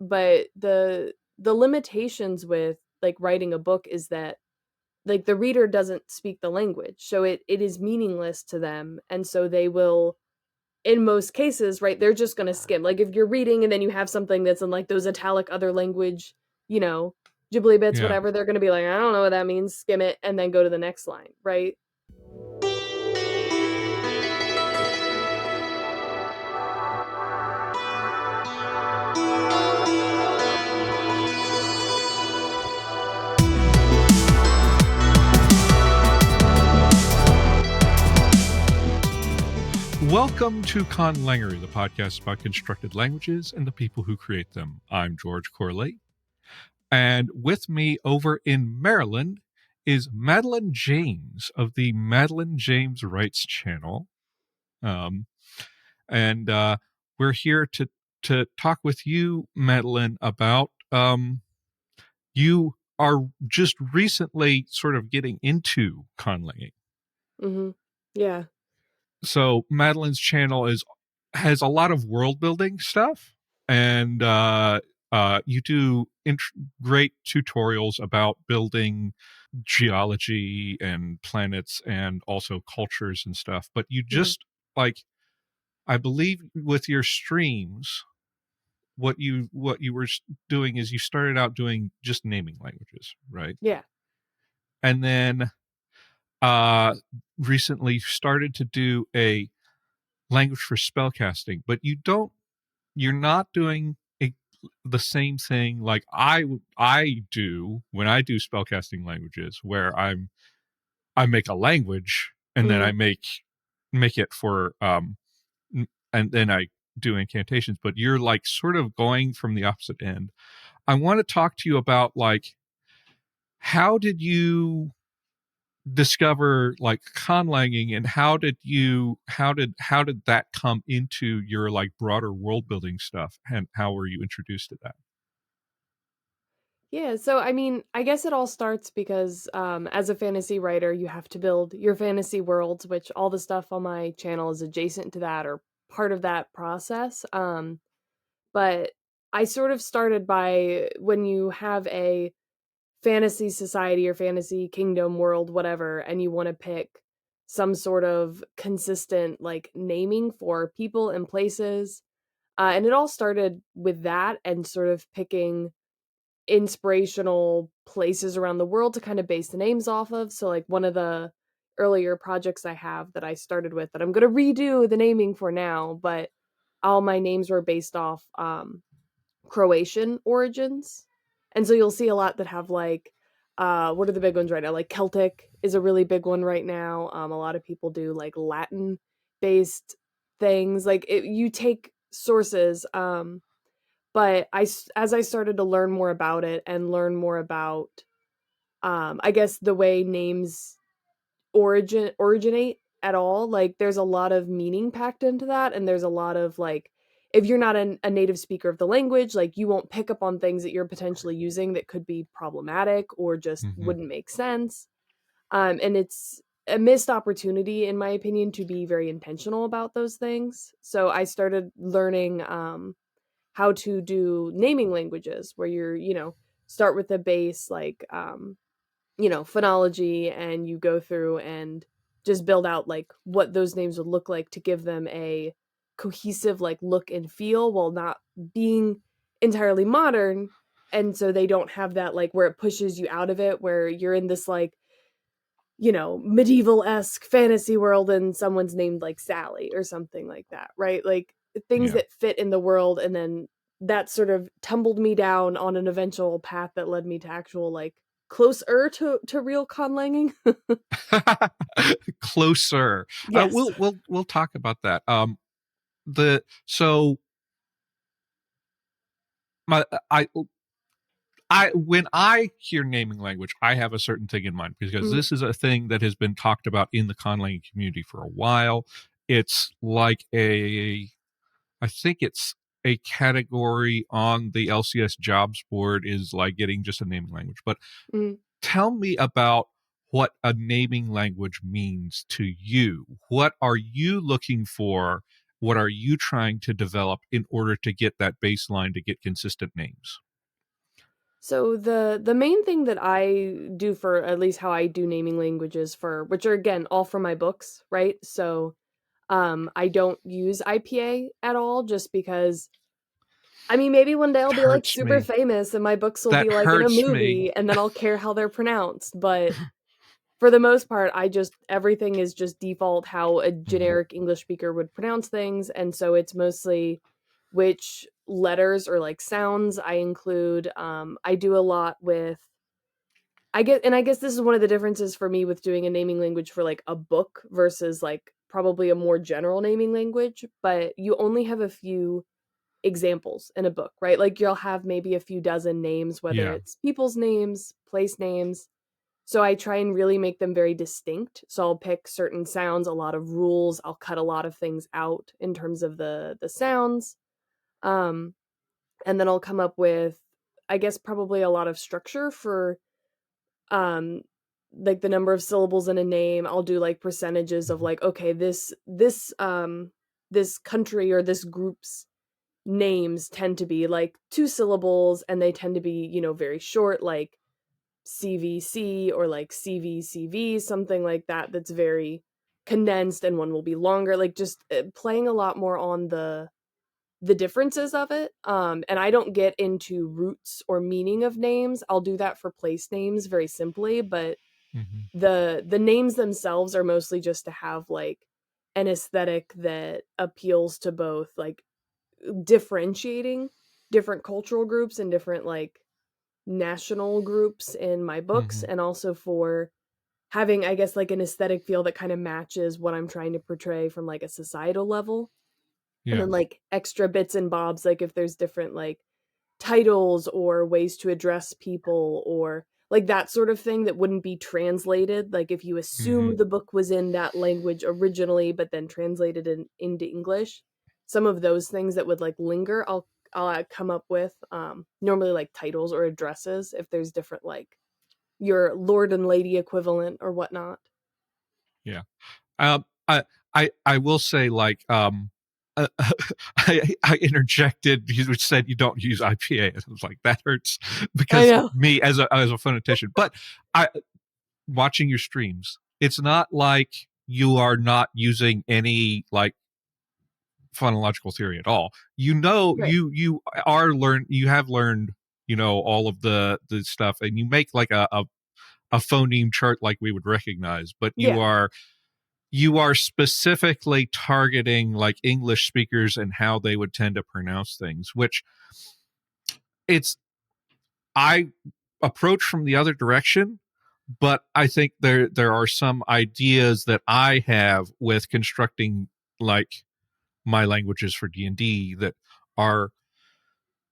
but the limitations with like writing a book is that like the reader doesn't speak the language, so it is meaningless to them, and so they will, in most cases, right, they're just going to skim. Like if you're reading and then you have something that's in like those italic other language, you know, ghibli bits, Yeah. whatever, they're going to be like, I don't know what that means, skim it, and then go to the next line, right? Welcome to Conlangery, the podcast about constructed languages and the people who create them. I'm George Corley, and with me over in Maryland is Madeline James of the Madeline James Writes channel. And we're here to talk with you, Madeline, about you are just recently sort of getting into conlanging. Mm-hmm. Yeah. So Madeline's channel has a lot of world building stuff, and you do great tutorials about building geology and planets and also cultures and stuff. But you Mm-hmm. just like, I believe with your streams, what you were doing is you started out doing just naming languages, right? Yeah. And then recently started to do a language for spellcasting, but you're not doing the same thing like I do when I do spellcasting languages, where I make a language and then Mm-hmm. I make it for and then I do incantations. But you're like sort of going from the opposite end. I want to talk to you about like, how did you discover like conlanging, and how did that come into your like broader world building stuff, and how were you introduced to that? Yeah, so I mean, I guess it all starts because as a fantasy writer, you have to build your fantasy worlds, which all the stuff on my channel is adjacent to that or part of that process. But I sort of started by when you have a fantasy society or fantasy kingdom world, whatever, and you want to pick some sort of consistent like naming for people and places. And it all started with that and sort of picking inspirational places around the world to kind of base the names off of. So like one of the earlier projects I have that I started with that I'm going to redo the naming for now, but all my names were based off Croatian origins. And so you'll see a lot that have like what are the big ones right now? Like Celtic is a really big one right now. A lot of people do like Latin based things. Like you take sources but as I started to learn more about it and learn more about I guess the way names originate at all, like there's a lot of meaning packed into that, and there's a lot of like if you're not a native speaker of the language, like you won't pick up on things that you're potentially using that could be problematic or just Mm-hmm. wouldn't make sense. And it's a missed opportunity in my opinion to be very intentional about those things. So I started learning how to do naming languages where you're, start with a base like phonology, and you go through and just build out like what those names would look like to give them a cohesive like look and feel while not being entirely modern. And so they don't have that like where it pushes you out of it, where you're in this like, medieval-esque fantasy world and someone's named like Sally or something like that, right? Like things Yeah. that fit in the world. And then that sort of tumbled me down on an eventual path that led me to actual like closer to real conlanging. Closer. Yes. We'll talk about that. The so my I when I hear naming language, I have a certain thing in mind, because Mhm. this is a thing that has been talked about in the conlanging community for a while. It's like I think it's a category on the LCS jobs board, is like getting just a naming language. But Mhm. tell me about what a naming language means to you. What are you looking for what are you trying to develop in order to get that baseline to get consistent names? So the main thing that I do for at least how I do naming languages for which are again all from my books, right? So I don't use IPA at all just because I mean maybe one day I'll That be like hurts super me. famous and my books will That be like in a hurts me. movie and then I'll care how they're pronounced, but for the most part, I just everything is just default how a Mhm. generic English speaker would pronounce things, and so it's mostly which letters or like sounds I include. I do a lot with I guess this is one of the differences for me with doing a naming language for like a book versus like probably a more general naming language, but you only have a few examples in a book, right? Like you'll have maybe a few dozen names, whether Yeah. it's people's names, place names, so I try and really make them very distinct. So I'll pick certain sounds, a lot of rules. I'll cut a lot of things out in terms of the sounds. Um, and then I'll come up with, I guess, probably a lot of structure for um like the number of syllables in a name. I'll do like percentages of Mhm. like, okay, this country or this group's names tend to be like two syllables and they tend to be, very short, like CVC or like CVCV, something like that that's very condensed and one will be longer, like just playing a lot more on the differences of it. And I don't get into roots or meaning of names. I'll do that for place names very simply, but Mhm. the names themselves are mostly just to have like an aesthetic that appeals to both like differentiating different cultural groups and different like national groups in my books Mhm. and also for having I guess like an aesthetic feel that kind of matches what I'm trying to portray from like a societal level and Yeah. then like extra bits and bobs like if there's different like titles or ways to address people or like that sort of thing that wouldn't be translated like if you assume Mhm. the book was in that language originally but then translated into English, some of those things that would like linger I'll come up with normally like titles or addresses if there's different like your lord and lady equivalent or whatnot. Yeah. Um, I will say like uh, I interjected. You said you don't use IPA. I was like that hurts I because know. me as a phonetician. But I watching your streams, it's not like you are not using any like phonological theory at all. Right. You have learned all of the stuff, and you make like a phoneme chart like we would recognize, but you Yeah. are you are specifically targeting like English speakers and how they would tend to pronounce things, which it's I approach from the other direction, but I think there are some ideas that I have with constructing like my languages for D&D that are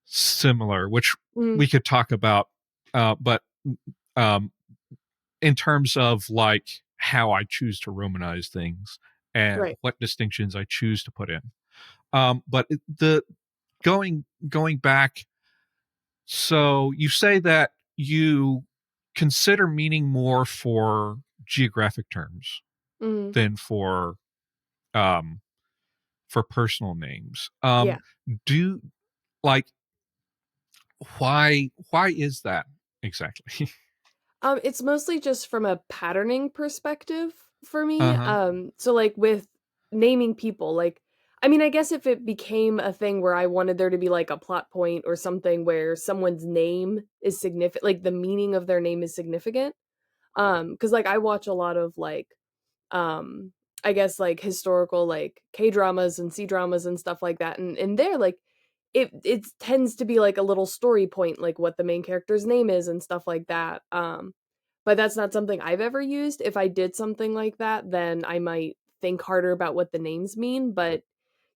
similar, which Mm, we could talk about, but um, in terms of like how I choose to Romanize things and right. what distinctions I choose to put in. But the going back, so you say that you consider meaning more for geographic terms Mm, than um, for personal names. yeah. Do like why is that exactly? It's mostly just from a patterning perspective for me. Uh-huh. So like with naming people, like I mean, I guess if it became a thing where I wanted there to be like a plot point or something where someone's name is significant, like the meaning of their name is significant. Because like I watch a lot of like um I guess like historical like K-dramas and C-dramas and stuff like that. And there like it tends to be like a little story point, like what the main character's name is and stuff like that. But that's not something I've ever used. If I did something like that, then I might think harder about what the names mean, but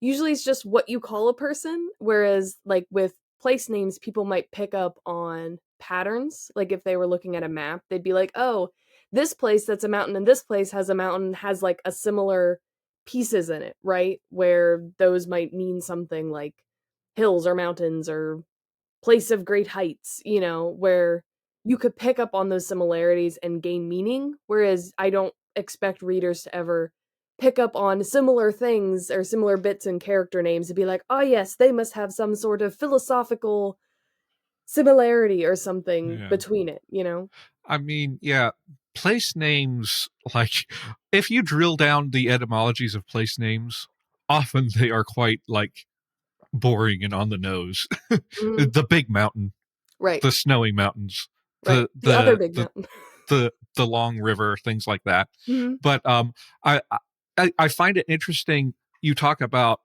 usually it's just what you call a person. Whereas like with place names, people might pick up on patterns. Like if they were looking at a map, they'd be like, oh, this place that's a mountain and this place has a mountain has like a similar pieces in it, right? Where those might mean something like hills or mountains or place of great heights, where you could pick up on those similarities and gain meaning. Whereas I don't expect readers to ever pick up on similar things or similar bits in character names and be like, oh yes, they must have some sort of philosophical similarity or something Yeah. between it, you know? I mean, yeah, place names, like, if you drill down the etymologies of place names, often they are quite, like, boring and on the nose. Mhm. The big mountain, Right, the snowy mountains, right. the The other the big the mountain. the long river, things like that. Mhm. But I I find it interesting. You talk about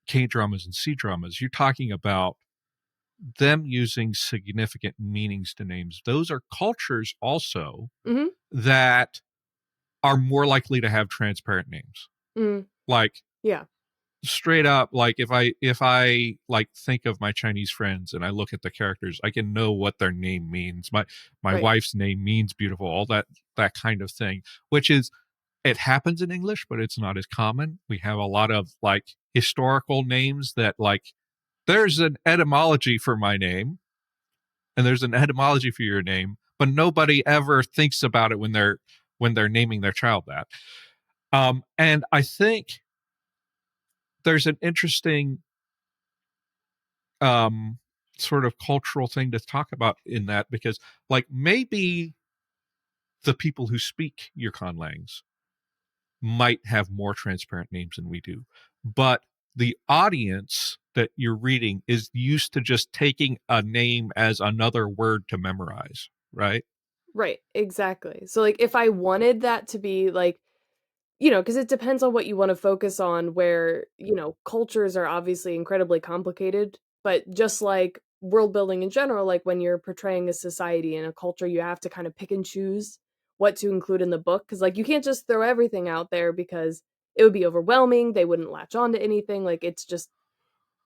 K dramas and C dramas. You're talking about them using significant meanings to names. Those are cultures also Mhm. that are more likely to have transparent names. Mhm. Like Yeah. straight up, like if I like think of my Chinese friends and I look at the characters, I can know what their name means. My Right. wife's name means beautiful, all that kind of thing, which is it happens in English, but it's not as common. We have a lot of like historical names that like there's an etymology for my name and there's an etymology for your name, but nobody ever thinks about it when they're naming their child that. And I think there's an interesting um sort of cultural thing to talk about in that because like maybe the people who speak your conlangs might have more transparent names than we do, but the audience that you're reading is used to just taking a name as another word to memorize, right? Right, exactly. So, like, if I wanted that to be, like, you know, because it depends on what you wanna focus on where, you know, cultures are obviously incredibly complicated, but just like world building in general, like, when you're portraying a society and a culture, you have to kinda pick and choose what to include in the book. Because like, you can't just throw everything out there because it would be overwhelming, they wouldn't latch on to anything, like, it's just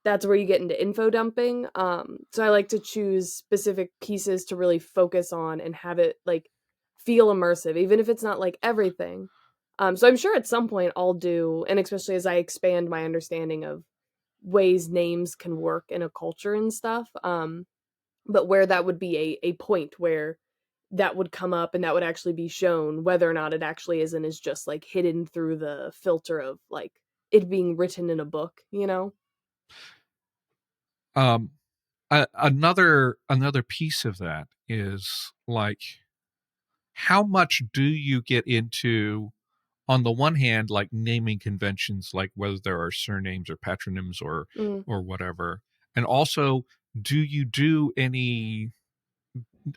that's where you get into info dumping. So I like to choose specific pieces to really focus on and have it like feel immersive, even if it's not like everything. So I'm sure at some point I'll do, and especially as I expand my understanding of ways names can work in a culture and stuff. But where that would be a point where that would come up and that would actually be shown, whether or not it actually is and is just like hidden through the filter of like it being written in a book, you know? um another piece of that is like how much do you get into on the one hand like naming conventions like whether there are surnames or patronyms Mm, or whatever, and also do you do any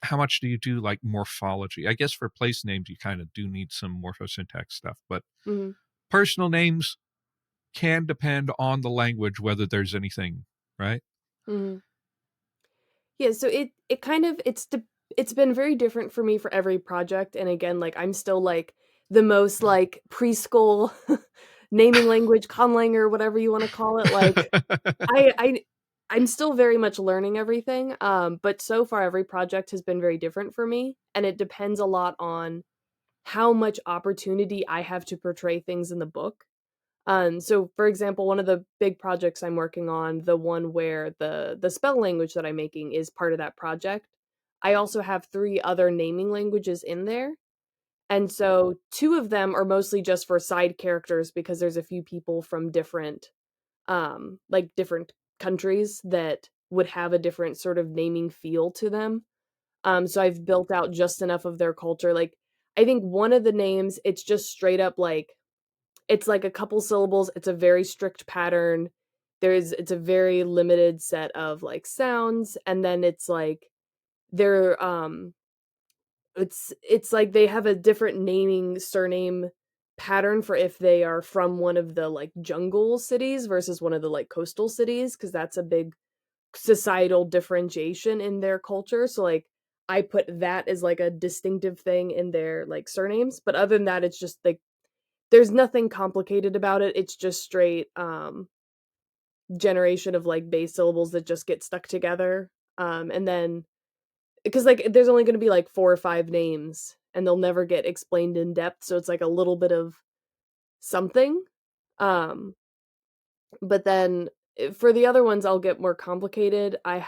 how much do you do like morphology? I guess for place names you kind of do need some morphosyntax stuff, but mhm, personal names can depend on the language whether there's anything, right? mhm. Yeah, so it kind of it's been very different for me for every project, and again, like, I'm still, like, the most, like, preschool naming language, conlanger, whatever you wanna call it, like, I I I'm still very much learning everything, but so far every project has been very different for me, and it depends a lot on how much opportunity I have to portray things in the book. So for example, one of the big projects I'm working on, the one where the spell language that I'm making is part of that project. I also have 3 other naming languages in there. And so 2 of them are mostly just for side characters because there's a few people from different like different countries that would have a different sort of naming feel to them. So I've built out just enough of their culture. Like I think one of the names, it's just straight up like it's like a couple syllables, it's a very strict pattern. It's a very limited set of, like, sounds, and then it's like they're, it's like they have a different naming surname pattern for if they are from one of the, like, jungle cities versus one of the, like, coastal cities, because that's a big societal differentiation in their culture, so, like, I put that as, like, a distinctive thing in their, like, surnames, but other than that, it's just, like, there's nothing complicated about it, it's just straight, generation of, like, base syllables that just get stuck together, and then because like, there's only gonna be, like, 4 or 5 names, and they'll never get explained in depth, so it's, like, a little bit of something, um, but then, for the other ones, I'll get more complicated, I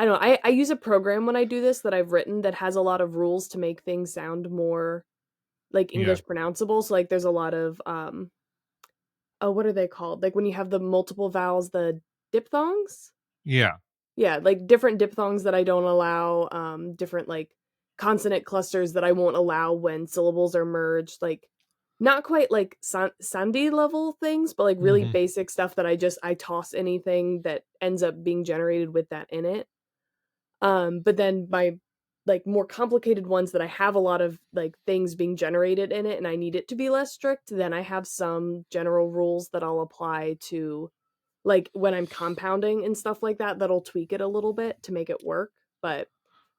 don't know, I use a program when I do this that I've written that has a lot of rules to make things sound more like Yeah. English pronounceable. So like there's a lot of oh, what are they called? Like when you have the multiple vowels, the diphthongs? Yeah. Yeah, like different diphthongs that I don't allow, different like consonant clusters that I won't allow when syllables are merged, like not quite like Sandy level things, but like really Hmm. basic stuff that I toss anything that ends up being generated with that in it. But then my like more complicated ones that I have a lot of like things being generated in it and I need it to be less strict, then I have some general rules that I'll apply to like when I'm compounding and stuff like that, that'll tweak it a little bit to make it work. But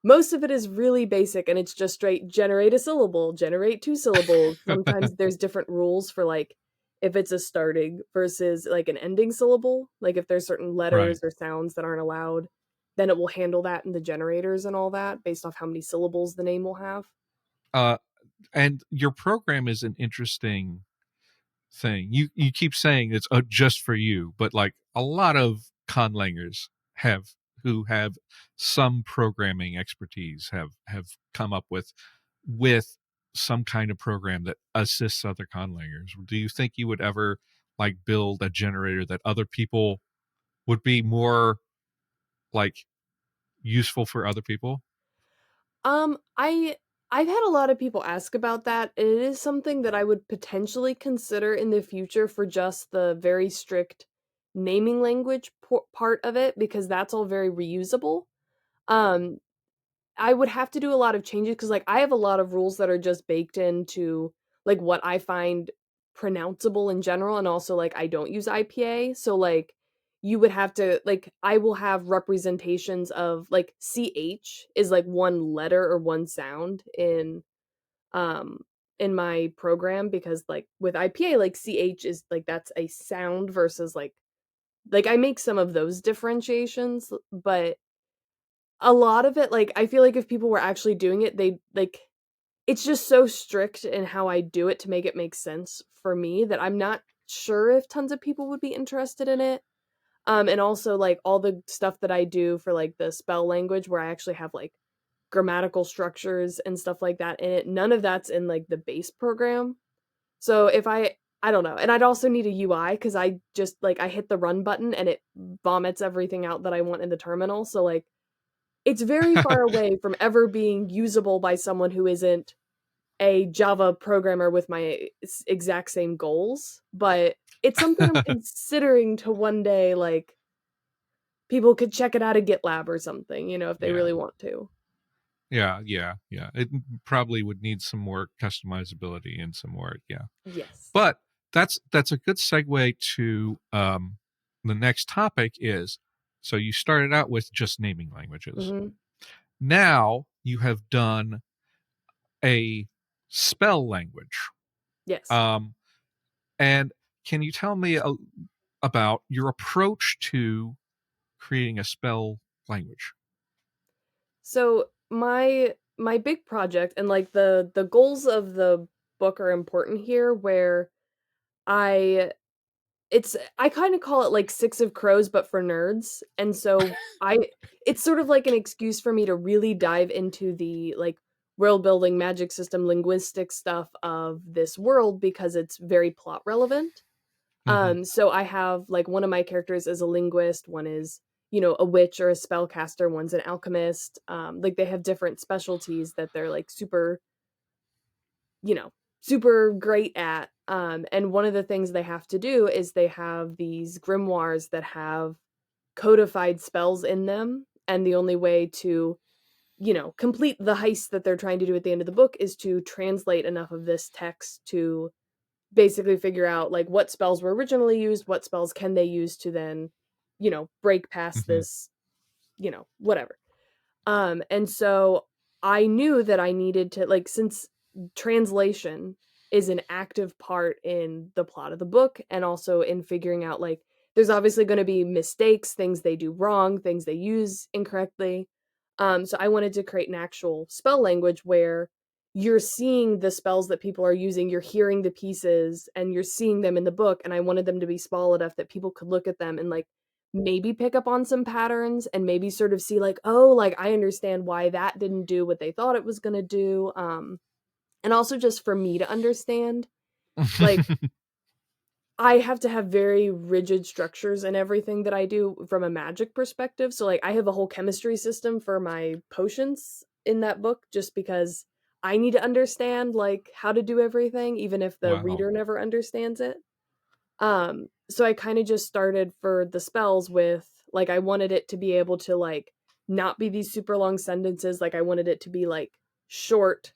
most of it is really basic and it's just straight generate a syllable, generate two syllables. Sometimes there's different rules for like if it's a starting versus like an ending syllable. Like if there's certain Right. letters or sounds that aren't allowed, then it will handle that in the generators and all that based off how many syllables the name will have. Uh, and your program is an interesting thing. You keep saying it's just for you, but like a lot of conlangers have who have some programming expertise have come up with some kind of program that assists other conlangers. Do you think you would ever like build a generator that other people would be more like useful for other people? I I've had a lot of people ask about that, and it is something that I would potentially consider in the future for just the very strict naming language part of it because that's all very reusable. Um, I would have to do a lot of changes because, like, I have a lot of rules that are just baked into, like, what I find pronounceable in general, and also, like, I don't use IPA, so, like, you would have to like, I will have representations of like, CH is, like, one letter or one sound um, in my program because, like, with IPA, like, CH is, like, that's a sound versus, like, I make some of those differentiations, but a lot of it, like, I feel like if people were actually doing it, they like it's just so strict in how I do it to make it make sense for me that I'm not sure if tons of people would be interested in it. And also like all the stuff that I do for like the spell language where I actually have like grammatical structures and stuff like that in it. None of that's in like the base program. So if I don't know. And I'd also need a UI cuz I just like I hit the run button and it vomits everything out that I want in the terminal. So like it's very far away from ever being usable by someone who isn't a Java programmer with my exact same goals, but it's something I'm considering to one day, like, people could check it out at GitLab or something, if they Yeah. really want to. Yeah, yeah, yeah. It probably would need some more customizability and some more, yeah. Yes. But that's a good segue to the next topic is so you started out with just naming languages. Mhm. Now you have done a spell language. Yes. Um and can you tell me about your approach to creating a spell language? So, my big project and, like, the goals of the book are important here where I I kinda call it, like, Six of Crows, but for nerds, and so it's sort of like an excuse for me to really dive into the, like, world building, magic system, linguistic stuff of this world because it's very plot relevant. Mhm. So I have, like, one of my characters is a linguist, one is, a witch or a spellcaster, one's an alchemist, like, they have different specialties that they're, like, you know, super great at. And one of the things they have to do is they have these grimoires that have codified spells in them. And the only way to, complete the heist that they're trying to do at the end of the book is to translate enough of this text to basically figure out like what spells were originally used, what spells can they use to then, break past Mhm. this, whatever. And so I knew that I needed to like since translation is an active part in the plot of the book and also in figuring out like there's obviously going to be mistakes, things they do wrong, things they use incorrectly. So I wanted to create an actual spell language where you're seeing the spells that people are using, you're hearing the pieces and you're seeing them in the book and I wanted them to be small enough that people could look at them and like maybe pick up on some patterns and maybe sort of see like, "Oh, like, I understand why that didn't do what they thought it was gonna do." And also just for me to understand, like, I have to have very rigid structures in everything that I do from a magic perspective. So, like, I have a whole chemistry system for my potions in that book just because I need to understand, like, how to do everything, even if the Wow. reader never understands it. So I kind of just started for the spells with, like, I wanted it to be able to, like, not be these super long sentences. Like, I wanted it to be, like, short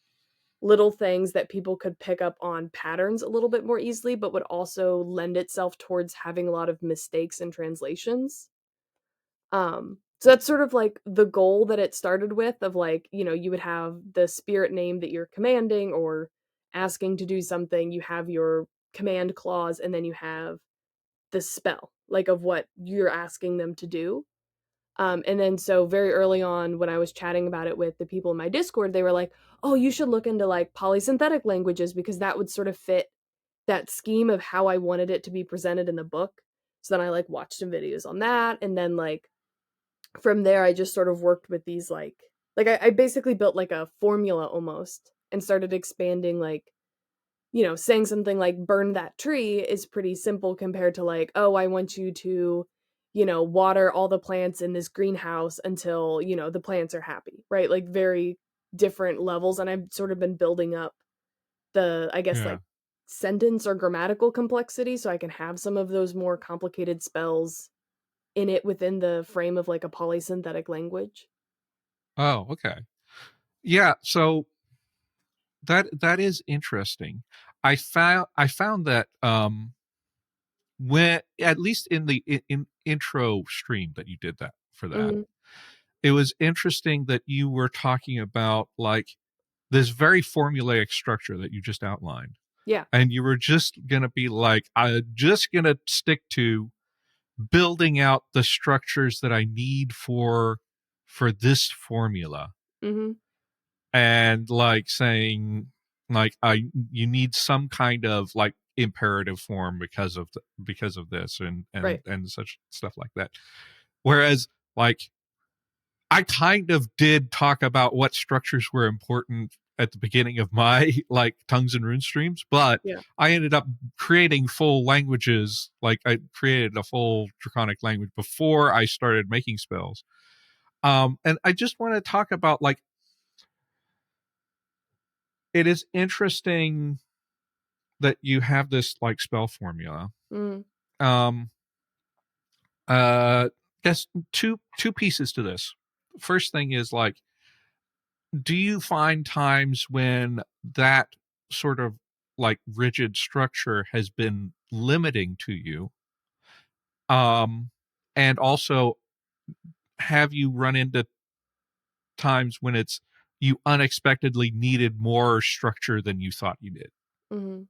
little things that people could pick up on patterns a little bit more easily, but would also lend itself towards having a lot of mistakes in translations. So that's sort of like the goal that it started with, of like, you would have the spirit name that you're commanding or asking to do something, you have your command clause, and then you have the spell, like, of what you're asking them to do. And then so very early on, when I was chatting about it with the people in my Discord, they were like, "Oh, you should look into like polysynthetic languages because that would sort of fit that scheme of how I wanted it to be presented in the book." So then I like watched some videos on that, and then like from there, I just sort of worked with these I basically built like a formula almost and started expanding, like, saying something like burn that tree is pretty simple compared to like, oh, I want you to, water all the plants in this greenhouse until, the plants are happy, right? Like very different levels. And I've sort of been building up the, I guess, Yeah. like sentence or grammatical complexity so I can have some of those more complicated spells in it within the frame of like a polysynthetic language. Oh, okay. Yeah, so that is interesting. I found that when, at least in the in intro stream that you did that for that, Hmm. it was interesting that you were talking about like this very formulaic structure that you just outlined. Yeah. And you were just gonna be like, I'm just gonna stick to building out the structures that I need for this formula. Hmm. And like saying like I you need some kind of like imperative form because of this Right. and such stuff like that. Whereas like I kind of did talk about what structures were important at the beginning of my like tongues and rune streams, but Yeah. I ended up creating full languages. Like I created a full draconic language before I started making spells. And I just want to talk about like it is interesting that you have this like spell formula. Hmm. Um, uh, guess two pieces to this. First thing is like, do you find times when that sort of like rigid structure has been limiting to you? Um, and also, have you run into times when it's you unexpectedly needed more structure than you thought you did? Hmm.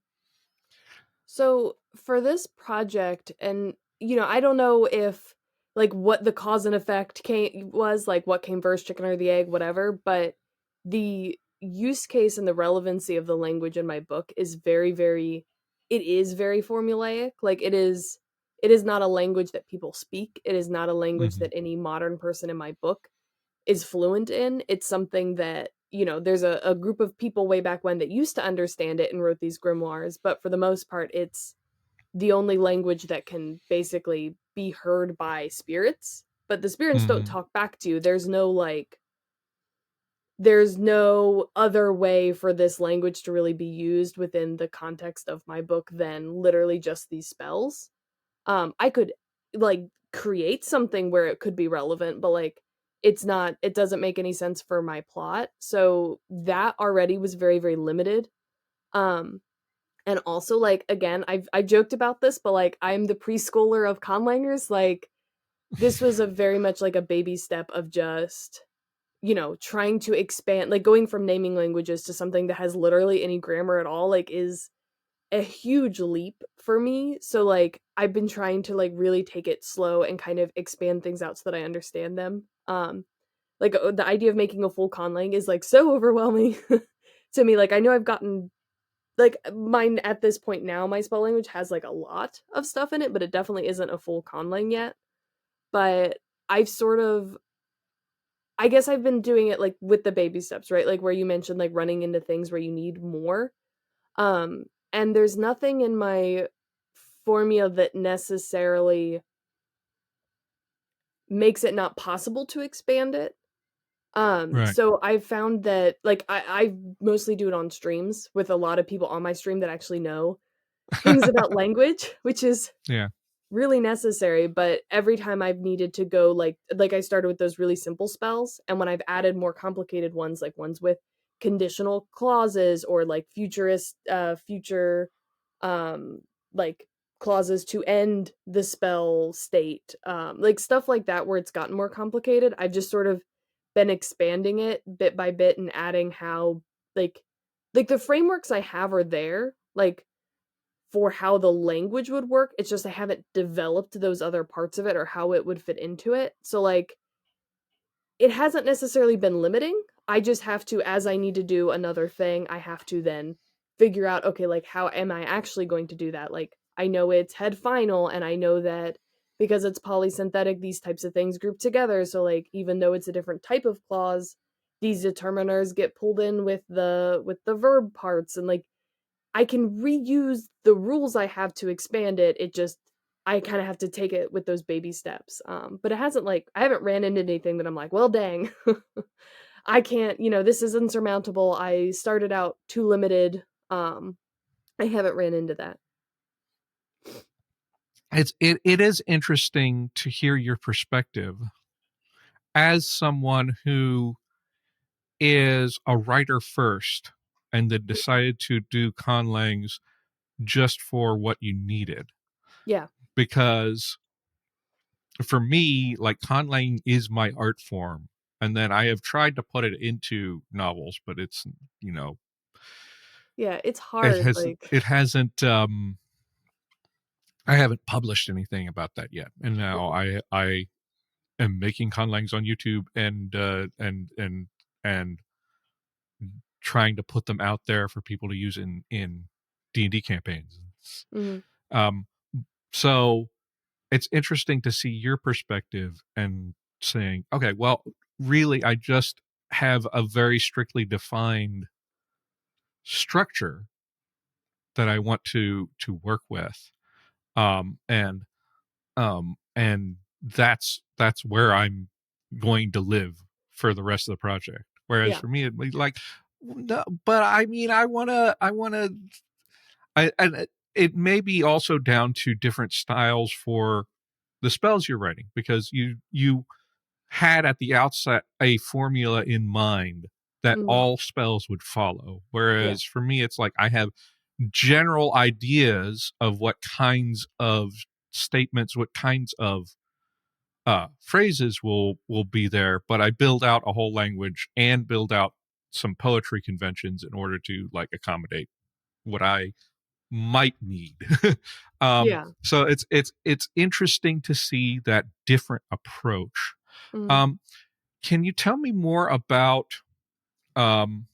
So for this project, and I don't know if like what the cause and effect came was, like what came first, chicken or the egg, whatever, but the use case and the relevancy of the language in my book is very, very it is very formulaic. Like it is not a language that people speak. It is not a language Mm-hmm. that any modern person in my book is fluent in. It's something that, there's a group of people way back when that used to understand it and wrote these grimoires, but for the most part, it's the only language that can basically be heard by spirits. But the spirits don't Mm-hmm. talk back to you. There's no other way for this language to really be used within the context of my book than literally just these spells. I could like create something where it could be relevant, but like it doesn't make any sense for my plot. So that already was very, very limited. Um and also, like, again, I joked about this, but like I'm the preschooler of conlangers. Like this was a very much like a baby step of just, trying to expand, like going from naming languages to something that has literally any grammar at all, like is a huge leap for me. So like I've been trying to like really take it slow and kind of expand things out so that I understand them. Like the idea of making a full conlang is like so overwhelming to me. Like I know I've gotten like mine at this point now, my spell language has like a lot of stuff in it, but it definitely isn't a full conlang yet. But I've sort of I guess I've been doing it like with the baby steps, right? Like where you mentioned like running into things where you need more. Um, and there's nothing in my formula that necessarily makes it not possible to expand it. Right. So I've found that like I mostly do it on streams with a lot of people on my stream that actually know things about language, which is Yeah. really necessary. But every time I've needed to go like I started with those really simple spells, and when I've added more complicated ones, like ones with conditional clauses or like future um like clauses to end the spell state, like stuff like that where it's gotten more complicated, I've just sort of been expanding it bit by bit and adding how like like the frameworks I have are there, like for how the language would work. It's just I haven't developed those other parts of it or how it would fit into it. So like it hasn't necessarily been limiting. I just have to, as I need to do another thing, I have to then figure out, okay, like how am I actually going to do that? Like I know it's head final and I know that because it's polysynthetic, these types of things group together. So like even though it's a different type of clause, these determiners get pulled in with the verb parts, and like I can reuse the rules I have to expand it. It just I kind of have to take it with those baby steps. But it hasn't like I haven't ran into anything that I'm like, well, dang, I can't. You know, this is insurmountable. I started out too limited. I haven't ran into that. It is interesting to hear your perspective as someone who is a writer first and then decided to do conlangs just for what you needed. Yeah, Because for me, like conlang is my art form. And then I have tried to put it into novels, but it's, you know, yeah, it's hard. Like, it hasn't I haven't published anything about that yet. And now I am making conlangs on YouTube and trying to put them out there for people to use in D&D campaigns. mm, Um, so it's interesting to see your perspective and saying, okay, well, really, I just have a very strictly defined structure that I want to work with, um, and and that's where I'm going to live for the rest of the project. Whereas yeah, for me, it'd be like, no, but I mean, and it may be also down to different styles for the spells you're writing, because you had at the outset a formula in mind that mm, all spells would follow. yeah, Whereas for me, it's like I have general ideas of what kinds of statements, what kinds of phrases will be there, but I build out a whole language and build out some poetry conventions in order to like accommodate what I might need. yeah, So it's interesting to see that different approach. mm, Um, can you tell me more about um,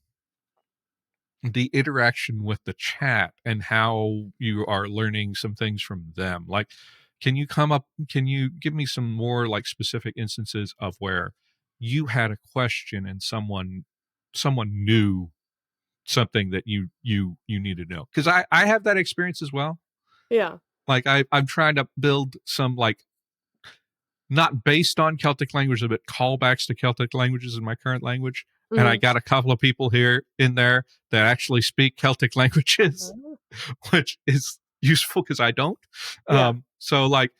the interaction with the chat and how you are learning some things from them? Like, can you give me some more like specific instances of where you had a question and someone knew something that you need to know? Because I have that experience as well. yeah, Like I'm trying to build some like not based on Celtic languages, but callbacks to Celtic languages in my current language. And I mm, got a couple of people here in there that actually speak Celtic languages, oh, which is useful because I don't. yeah. So like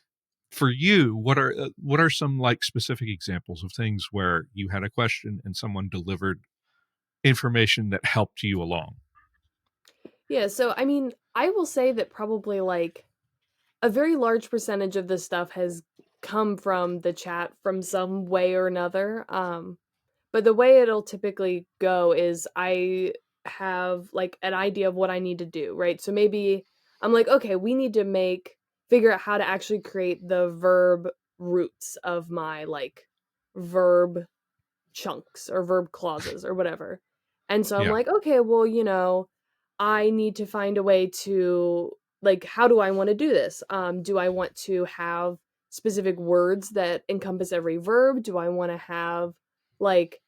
for you, what are some like specific examples of things where you had a question and someone delivered information that helped you along? Yeah, so I mean, I will say that probably like a very large percentage of this stuff has come from the chat from some way or another. But the way it'll typically go is I have like an idea of what I need to do, right? So maybe I'm like, okay, we need to figure out how to actually create the verb roots of my like verb chunks or verb clauses or whatever. And so I'm Yeah, like, okay, well, you know, I need to find a way to like how do I want to do this? Do I want to have specific words that encompass every verb? Do I want to have like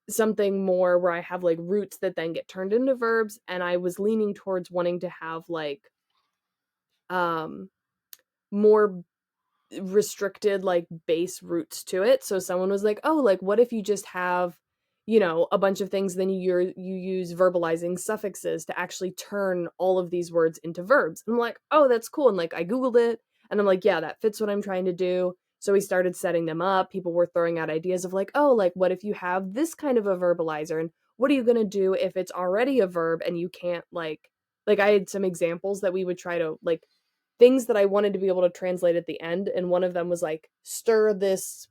something more where I have like roots that then get turned into verbs, and I was leaning towards wanting to have like um more restricted like base roots to it. So someone was like, "Oh, like what if you just have, a bunch of things, then you use verbalizing suffixes to actually turn all of these words into verbs." And I'm like, "Oh, that's cool." And like I googled it and I'm like, "Yeah, that fits what I'm trying to do." So we started setting them up. People were throwing out ideas of like, "Oh, like what if you have this kind of a verbalizer, and what are you going to do if it's already a verb and you can't like I had some examples that we would try to like things that I wanted to be able to translate at the end. And one of them was like, stir this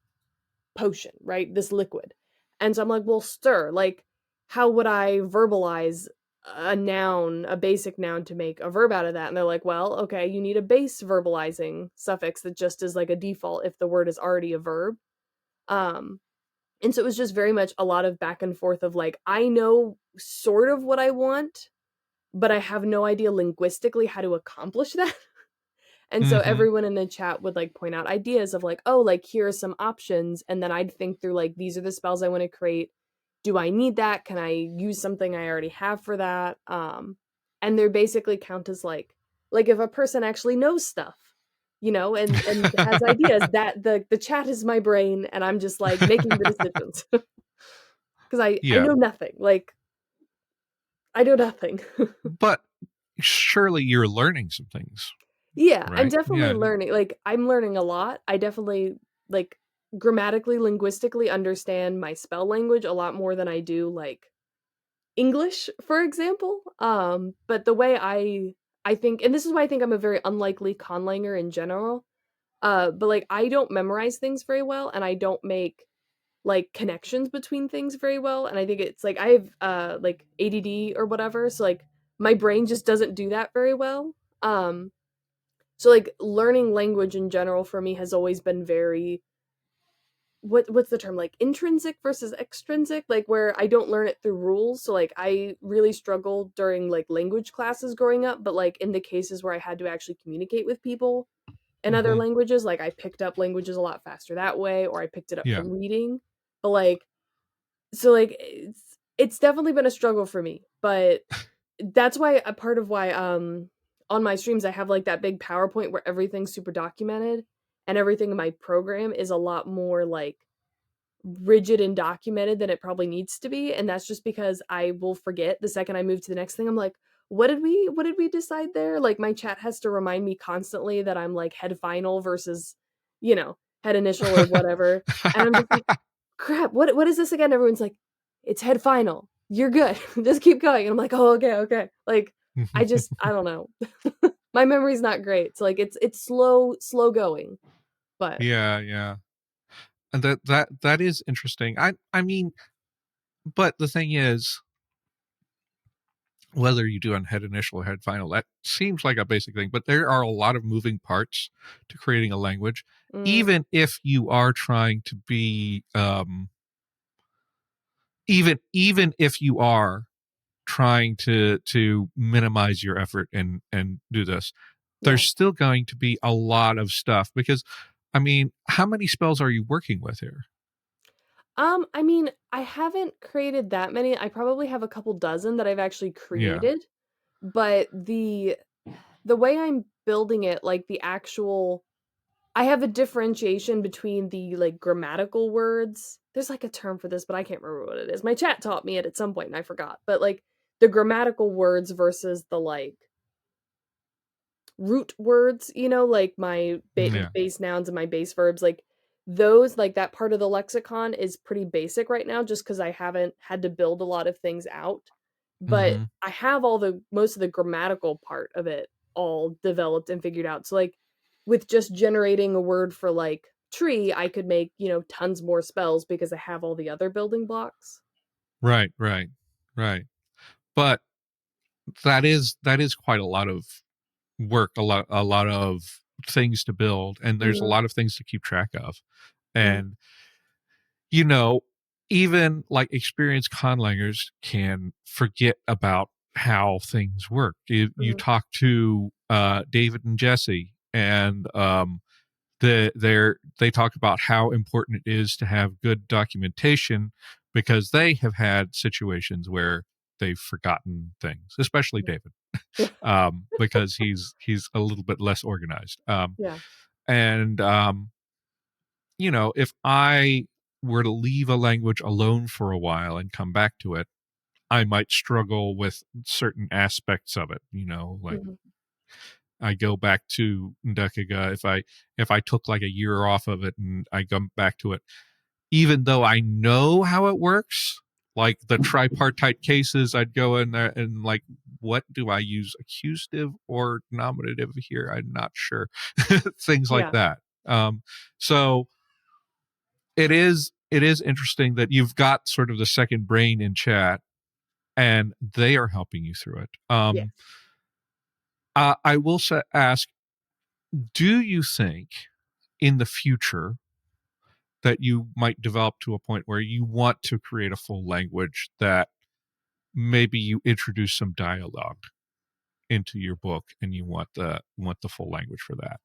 potion, right? This liquid. And so I'm like, well, stir. Like, how would I verbalize a noun, a basic noun to make a verb out of that? And they're like, well, okay, you need a base verbalizing suffix that just is like a default if the word is already a verb. Um, and so it was just very much a lot of back and forth of like, I know sort of what I want, but I have no idea linguistically how to accomplish that. And so Mm-hmm. everyone in the chat would like point out ideas of like, oh, like here are some options. And then I'd think through like, these are the spells I want to create. Do I need that? Can I use something I already have for that? And they're basically count as like if a person actually knows stuff, and has ideas, that the chat is my brain and I'm just like making the decisions. Because I Yeah, know nothing. Like I know nothing. but surely you're learning some things, Yeah, I'm right? definitely Yeah. learning. Like, I'm learning a lot. I definitely, like, grammatically, linguistically understand my spell language a lot more than I do, like, English, for example. But the way I think, and this is why I think I'm a very unlikely conlanger in general. But like, I don't memorize things very well, and I don't make like connections between things very well. And I think it's like I have like ADD or whatever, so like my brain just doesn't do that very well. Um, so like learning language in general for me has always been very what's the term, like intrinsic versus extrinsic, like where I don't learn it through rules. So like I really struggled during like language classes growing up, but like in the cases where I had to actually communicate with people in other Mm-hmm. languages, like I picked up languages a lot faster that way, or I picked it up Yeah. from reading. But like so like it's definitely been a struggle for me, but that's why a part of why on my streams I have like that big PowerPoint where everything's super documented, and everything in my program is a lot more like rigid and documented than it probably needs to be. And that's just because I will forget the second I move to the next thing. I'm like, what did we decide there? Like my chat has to remind me constantly that I'm like head final versus, head initial or whatever. And I'm just like, crap, what is this again? Everyone's like, it's head final. You're good. Just keep going. And I'm like, oh, okay, okay. Like I don't know. My memory's not great. So like it's slow going. But Yeah, yeah. And that is interesting. I mean, but the thing is, whether you do on head initial or head final, that seems like a basic thing, but there are a lot of moving parts to creating a language, mm, even if you are trying to be even if you are trying to minimize your effort and do this, yeah. there's still going to be a lot of stuff because I mean, how many spells are you working with here? I mean, I haven't created that many. I probably have a couple dozen that I've actually Yeah. created, but the way I'm building it, like the actual I have a differentiation between the like grammatical words. There's like a term for this, but I can't remember what it is. My chat taught me it at some point and I forgot. But like the grammatical words versus the like root words, like my Yeah. base nouns and my base verbs, like those, like that part of the lexicon is pretty basic right now just because I haven't had to build a lot of things out. But Mm-hmm. I have all the most of the grammatical part of it all developed and figured out. So like with just generating a word for like tree, I could make, tons more spells because I have all the other building blocks. Right, right, right. But that is quite a lot of work, a lot of things to build, and there's a Mhm. lot of things to keep track of. Mhm. And you know, even like experienced conlangers can forget about how things work. You Mhm. talk to David and Jesse, and they talk about how important it is to have good documentation because they have had situations where they've forgotten things, especially David, Yeah. because he's a little bit less organized. Yeah. And you know, if I were to leave a language alone for a while and come back to it, I might struggle with certain aspects of it. You know, like Mhm. I go back to Ndekaga if I took like a year off of it and I come back to it, even though I know how it works, like the tripartite cases, I'd go in there and like, what do I use, accusative or nominative here? I'm not sure. Things like Yeah. that. So it is interesting that you've got sort of the second brain in chat and they are helping you through it. Yes. I will ask, do you think in the future that you might develop to a point where you want to create a full language that maybe you introduce some dialogue into your book and you want the full language for that?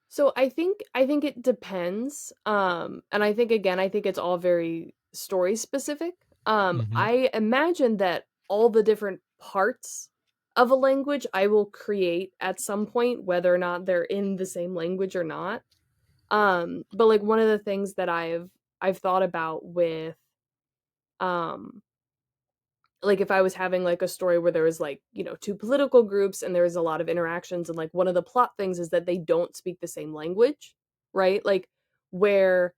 So I think it depends. And I think again, I think it's all very story specific. Mm-hmm. I imagine that all the different parts of a language I will create at some point, whether or not they're in the same language or not. But like one of the things that I've thought about with um like if I was having like a story where there was like, two political groups and there was a lot of interactions and like one of the plot things is that they don't speak the same language, right? Like where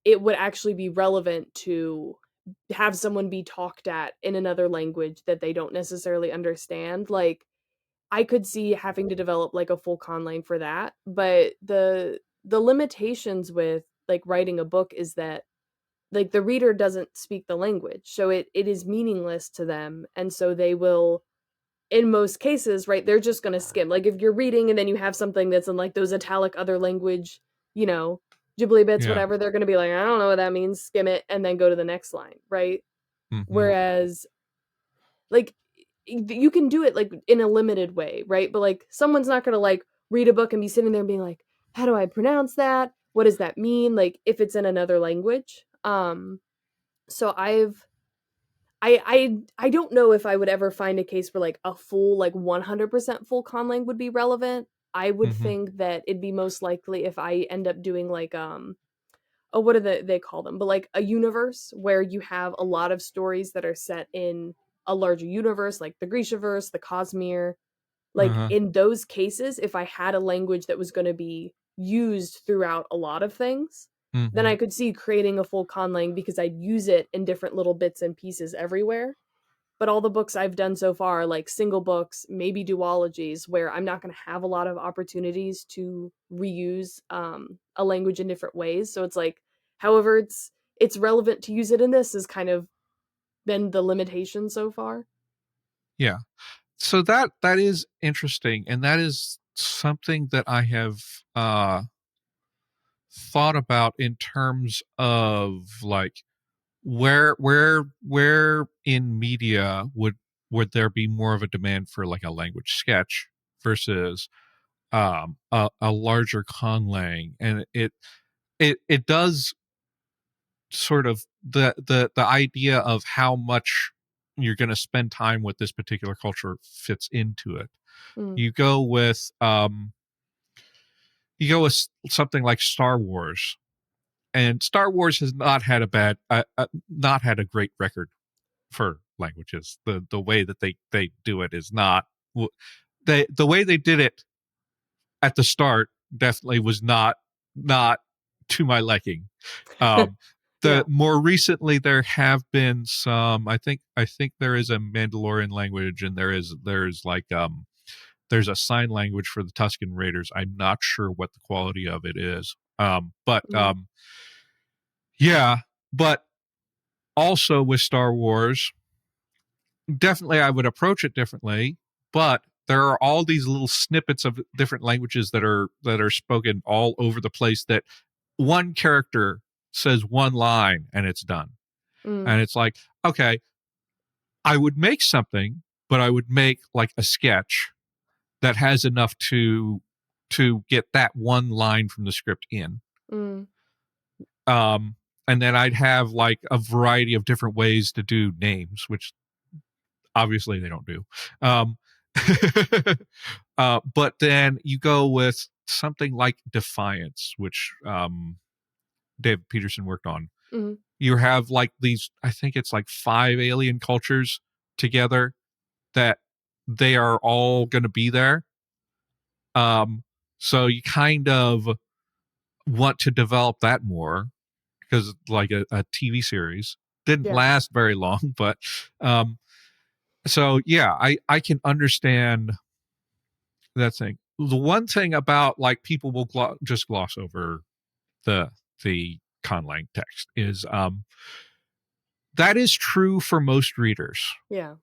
it would actually be relevant to have someone be talked at in another language that they don't necessarily understand. Like I could see having to develop like a full conlang for that, but the limitations with like writing a book is that like the reader doesn't speak the language, so it is meaningless to them, and so they will, in most cases, right, they're just going to skim. Like if you're reading and then you have something that's in like those italic other language, you know ghibli bits, Yeah. whatever, they're going to be like, I don't know what that means, skim it and then go to the next line, right? Mm-hmm. Whereas like you can do it like in a limited way, right? But like someone's not going to like read a book and be sitting there and being like, how do I pronounce that, what does that mean, like if it's in another language. So I don't know if I would ever find a case where like a full like 100% full conlang would be relevant. I would Mm-hmm. think that it'd be most likely if I end up doing like oh, what do they call them? But like a universe where you have a lot of stories that are set in a larger universe, like the Grishaverse, the Cosmere. Like Uh-huh. in those cases, if I had a language that was going to be used throughout a lot of things, then Mm-hmm. I could see creating a full conlang because I'd use it in different little bits and pieces everywhere. But all the books I've done so far are like single books, maybe duologies, where I'm not going to have a lot of opportunities to reuse a language in different ways. So it's like, however, it's relevant to use it in this has kind of been the limitation so far. Yeah. So that is interesting, and that is something that I have thought about in terms of like where in media would there be more of a demand for like a language sketch versus a larger conlang, and it does sort of the idea of how much you're going to spend time with this particular culture fits into it. Mm, You go with something like Star Wars, and Star Wars has not had a great record for languages. The way that they do it is not the way they did it at the start definitely was not to my liking. Um, the yeah. more recently there have been some. I think there is a Mandalorian language, and there's like there's a sign language for the Tusken Raiders. I'm not sure what the quality of it is. But Mm, yeah, but also with Star Wars, definitely I would approach it differently, but there are all these little snippets of different languages that are spoken all over the place that one character says one line and it's done. mm, And it's like, okay, I would make something, but I would make like a sketch that has enough to to get that one line from the script in. Mm. And then I'd have like a variety of different ways to do names, which obviously they don't do. Um, but then you go with something like Defiance, which David Peterson worked on. Mm. You have like these, I think it's like 5 alien cultures together that they are all going to be there. So you kind of want to develop that more because like a TV series didn't Yeah. last very long, but so yeah, I can understand that thing. The one thing about like people will just gloss over the the conlang text is that is true for most readers, Yeah.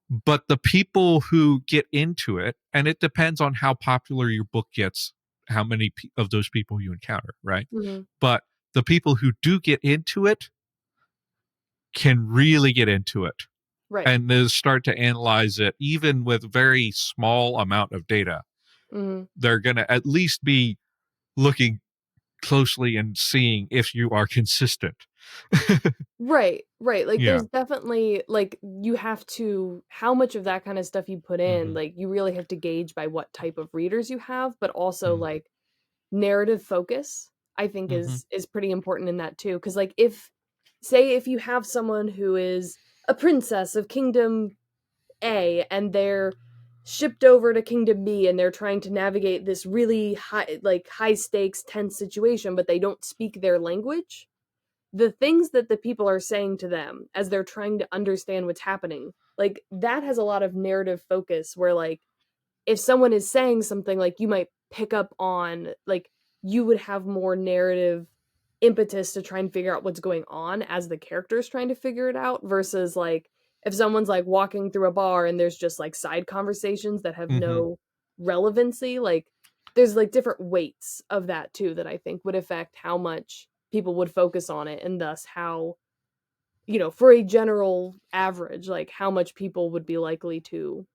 but the people who get into it, and it depends on how popular your book gets, how many of those people you encounter, right? Mm-hmm. But the people who do get into it can really get into it Right. and then start to analyze it even with very small amount of data. Mm-hmm. They're going to at least be looking closely and seeing if you are consistent. Right, right. Like Yeah. there's definitely like you have to how much of that kind of stuff you put in, Mm-hmm. like you really have to gauge by what type of readers you have, but also Mm-hmm. like narrative focus I think Mm-hmm. is pretty important in that too. Cause like if say if you have someone who is a princess of kingdom A and they're shipped over to kingdom B and they're trying to navigate this really high stakes tense situation, but they don't speak their language, the things that the people are saying to them as they're trying to understand what's happening, like that has a lot of narrative focus where like if someone is saying something, like you might pick up on, like you would have more narrative impetus to try and figure out what's going on as the character's trying to figure it out versus like if someone's like walking through a bar and there's just like side conversations that have Mm-hmm. no relevancy, like there's like different weights of that too that I think would affect how much people would focus on it and thus how, you know, for a general average, like how much people would be likely to,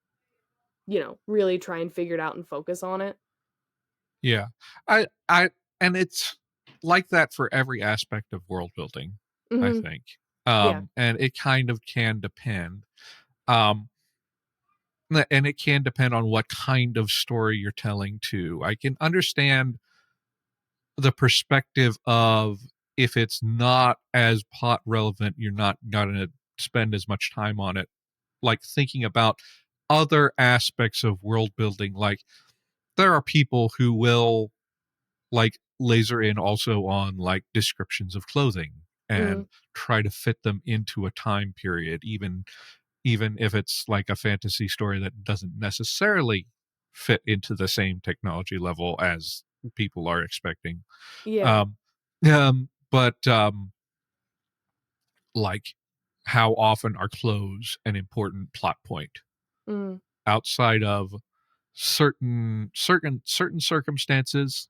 you know, really try and figure it out and focus on it. Yeah. I and it's like that for every aspect of world building, I Mhm. think. Yeah. And it kind of can depend. Um and it can depend on what kind of story you're telling too. I can understand the perspective of if it's not as plot relevant, you're not going to spend as much time on it. Like thinking about other aspects of world building, like there are people who will like laser in also on like descriptions of clothing Mhm. and try to fit them into a time period, even if it's like a fantasy story that doesn't necessarily fit into the same technology level as people are expecting. Yeah. um but like how often are clothes an important plot point Mhm. outside of certain circumstances,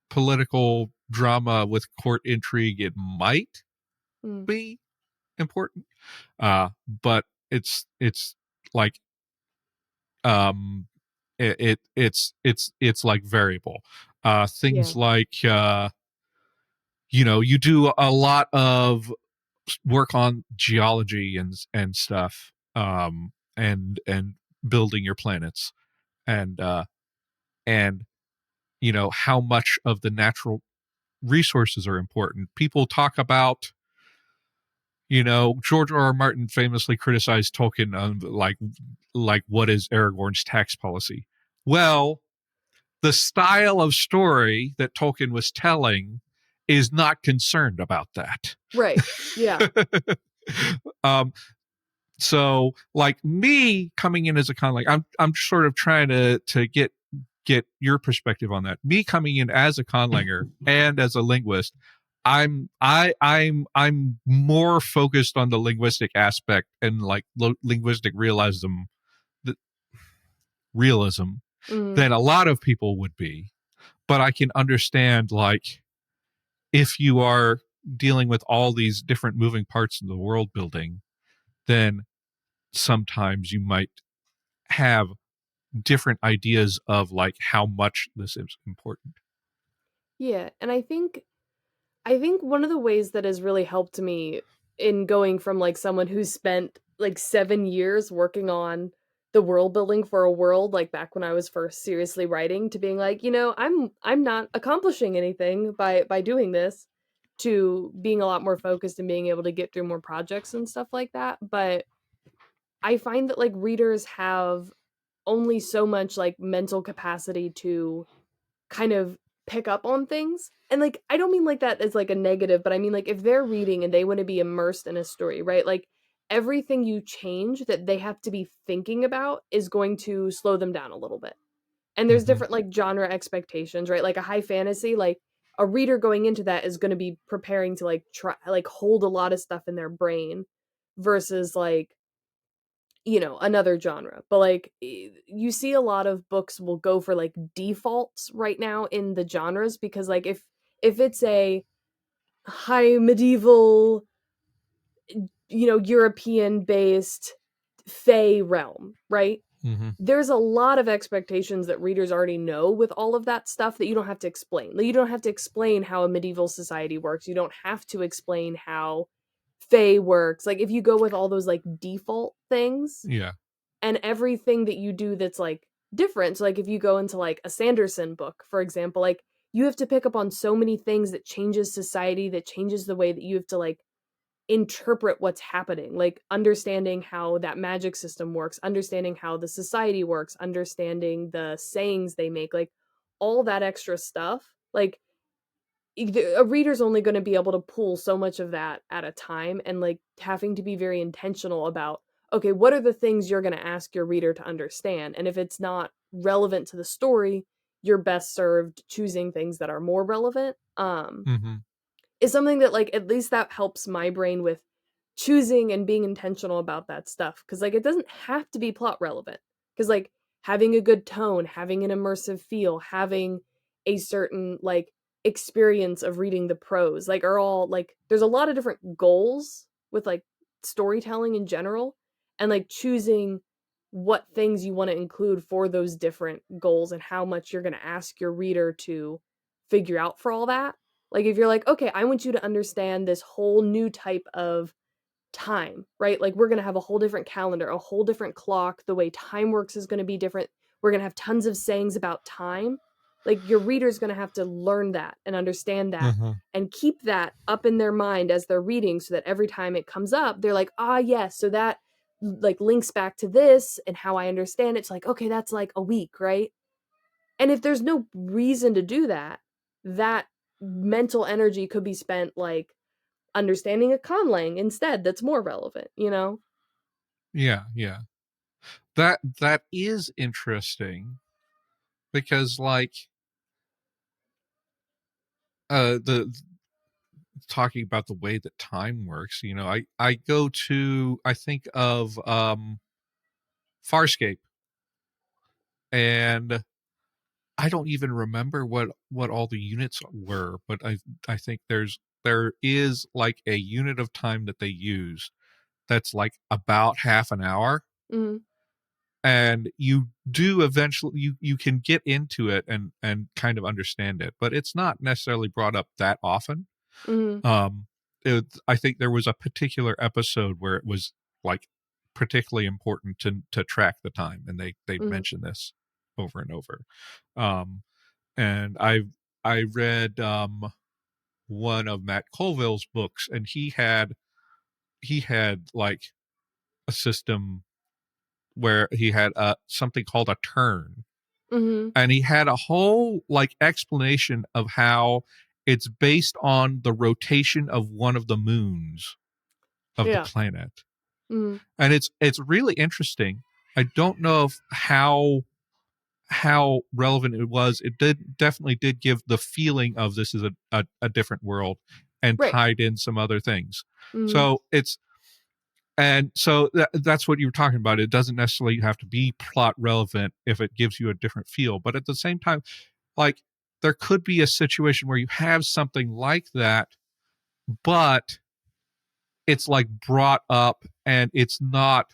political drama with court intrigue, it might Mhm. be important. But it's like um it's like variable. Yeah. Things like you know, you do a lot of work on geology and stuff, and building your planets, and and you know how much of the natural resources are important. People talk about, you know, George R. R. Martin famously criticized Tolkien on like what is Aragorn's tax policy. Well, the style of story that Tolkien was telling is not concerned about that. Right. Yeah. um, so like me coming in as a conlang, I'm sort of trying to get your perspective on that. Me coming in as a conlanger and as a linguist, I'm more focused on the linguistic aspect and like linguistic the realism Mhm. than a lot of people would be. But I can understand like if you are dealing with all these different moving parts in the world building, then sometimes you might have different ideas of like how much this is important. Yeah, and I think one of the ways that has really helped me in going from like someone who's spent like 7 years working on the world building for a world like back when I was first seriously writing to being like, I'm not accomplishing anything by doing this, to being a lot more focused and being able to get through more projects and stuff like that. But I find that like readers have only so much like mental capacity to kind of pick up on things. And like I don't mean like that as like a negative, but I mean like if they're reading and they want to be immersed in a story, right? Like everything you change that they have to be thinking about is going to slow them down a little bit. And there's Mm-hmm. different like genre expectations, right? Like a high fantasy, like a reader going into that is going to be preparing to like try like hold a lot of stuff in their brain versus like another genre. But like you see a lot of books will go for like defaults right now in the genres, because like if it's a high medieval, European based fae realm, right? Mm-hmm. There's a lot of expectations that readers already know with all of that stuff that you don't have to explain. Like, you don't have to explain how a medieval society works. You don't have to explain how fae works. Like if you go with all those like default things, Yeah. and everything that you do that's like different. So like if you go into like a Sanderson book, for example, like you have to pick up on so many things that changes society, that changes the way that you have to like interpret what's happening, like understanding how that magic system works, understanding how the society works, understanding the sayings they make, like all that extra stuff. Like a reader's only going to be able to pull so much of that at a time, and like having to be very intentional about, okay, what are the things you're going to ask your reader to understand, and if it's not relevant to the story, you're best served choosing things that are more relevant. Mm-hmm. Is something that like at least that helps my brain with choosing and being intentional about that stuff, because like it doesn't have to be plot relevant, because like having a good tone, having an immersive feel, having a certain like experience of reading the prose, like are all like there's a lot of different goals with like storytelling in general, and like choosing what things you want to include for those different goals and how much you're going to ask your reader to figure out for all that. Like if you're like, okay, I want you to understand this whole new type of time, right? Like we're going to have a whole different calendar, a whole different clock. The way time works is going to be different. We're going to have tons of sayings about time. Like your reader's going to have to learn that and understand that Mm-hmm. and keep that up in their mind as they're reading, so that every time it comes up, they're like, ah, yes, so that like links back to this and how I understand it. It's like, okay, that's like a week, right? And if there's no reason to do that, that mental energy could be spent like understanding a conlang instead, that's more relevant. Yeah. Yeah. That is interesting because like the talking about the way that time works, I think of Farscape, and I don't even remember what all the units were, but I think there is like a unit of time that they use that's like about half an hour, Mhm. and you do eventually you can get into it and kind of understand it, but it's not necessarily brought up that often. Mhm. um I think there was a particular episode where it was like particularly important to track the time, and they Mhm. mentioned this over and over. um and I read one of Matt Colville's books, and he had like a system where he had something called a turn, Mhm. and he had a whole like explanation of how it's based on the rotation of one of the moons of the Yeah. planet. Mhm. And it's really interesting. I don't know if how relevant it was. It did definitely did give the feeling of this is a different world, and Right. tied in some other things. Mhm. So it's and so that's what you were talking about. It doesn't necessarily have to be plot relevant if it gives you a different feel, but at the same time, like there could be a situation where you have something like that, but it's like brought up and it's not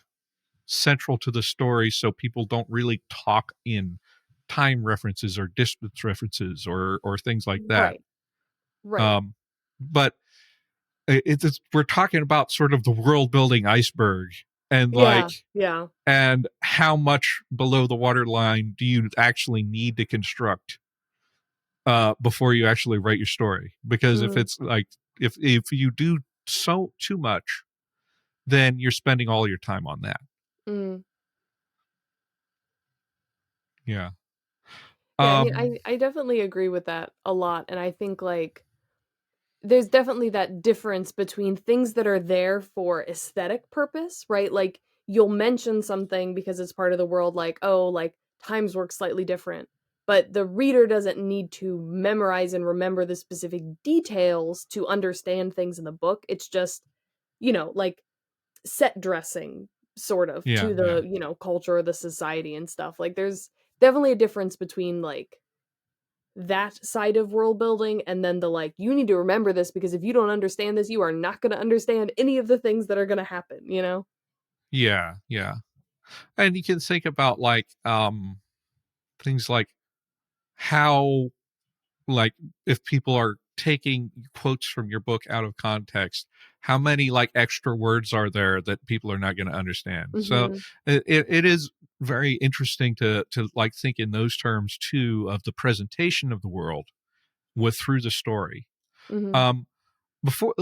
central to the story, so people don't really talk in time references or distance references or things like that. Right. Right. Um, but it's we're talking about sort of the world building iceberg, and Yeah. like Yeah. and how much below the waterline do you actually need to construct before you actually write your story? Because if Mm, it's like if you do so too much, then you're spending all your time on that. mm. Yeah. Yeah, I mean, Um I definitely agree with that a lot, and I think, like, there's definitely that difference between things that are there for aesthetic purpose, right? Like, you'll mention something because it's part of the world, like, oh, like, times work slightly different, but the reader doesn't need to memorize and remember the specific details to understand things in the book. It's just, like, set dressing sort of yeah, to yeah. the, culture or the society and stuff. Like, there's definitely a difference between, like, that side of world building and then the, like, you need to remember this because if you don't understand this, you are not going to understand any of the things that are going to happen. Yeah, yeah. And you can think about like things like how, like, if people are taking quotes from your book out of context, how many like extra words are there that people are not going to understand? So Mhm. it is very interesting to like think in those terms too, of the presentation of the world with through the story. Mhm. um Before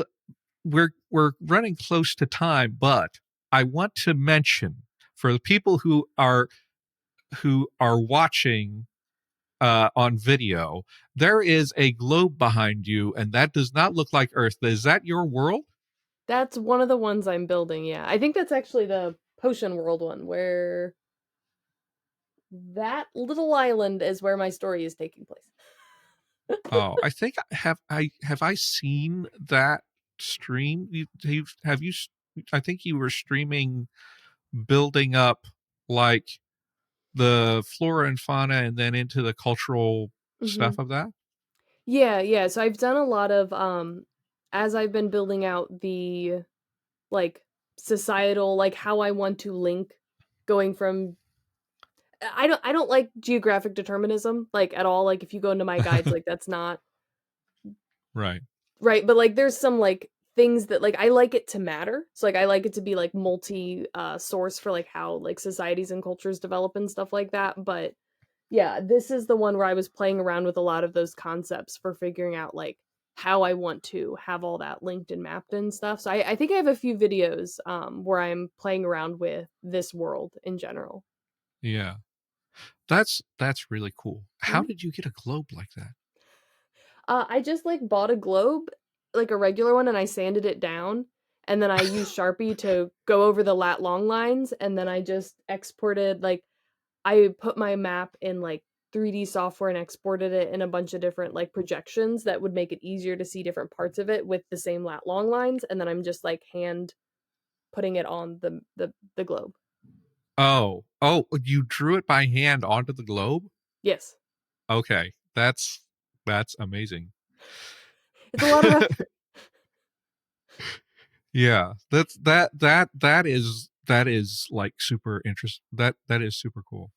we're running close to time, but I want to mention for the people who are watching on video, there is a globe behind you, and that does not look like Earth. Is that your world? That's one of the ones I'm building, yeah. I think that's actually the Potion World one where that little island is where my story is taking place. Oh, I think I seen that stream. Have you? I think you were streaming building up like the flora and fauna, and then into the cultural stuff Mhm. of that. Yeah, yeah. So I've done a lot of as I've been building out the, like, societal, like, how I want to link going from I don't like geographic determinism, like, at all. Like, if you go into my guides, like, that's not Right. right, but, like, there's some, like, things that, like, I like it to matter. So, like, I like it to be, like, multi source for, like, how, like, societies and cultures develop and stuff like that. But yeah, this is the one where I was playing around with a lot of those concepts for figuring out, like, how I want to have all that linked and mapped and stuff. So I think I have a few videos where I'm playing around with this world in general. Yeah. That's really cool. How Mhm. did you get a globe like that? I just, like, bought a globe, like a regular one, and I sanded it down, and then I used Sharpie to go over the lat long lines, and then I just exported, like, I put my map in, like, 3D software and exported it in a bunch of different, like, projections that would make it easier to see different parts of it with the same lat long lines, and then I'm just, like, hand putting it on the globe. Oh, you drew it by hand onto the globe? Yes. Okay. That's amazing. It's a lot of effort. Yeah. That is like super interest that is super cool.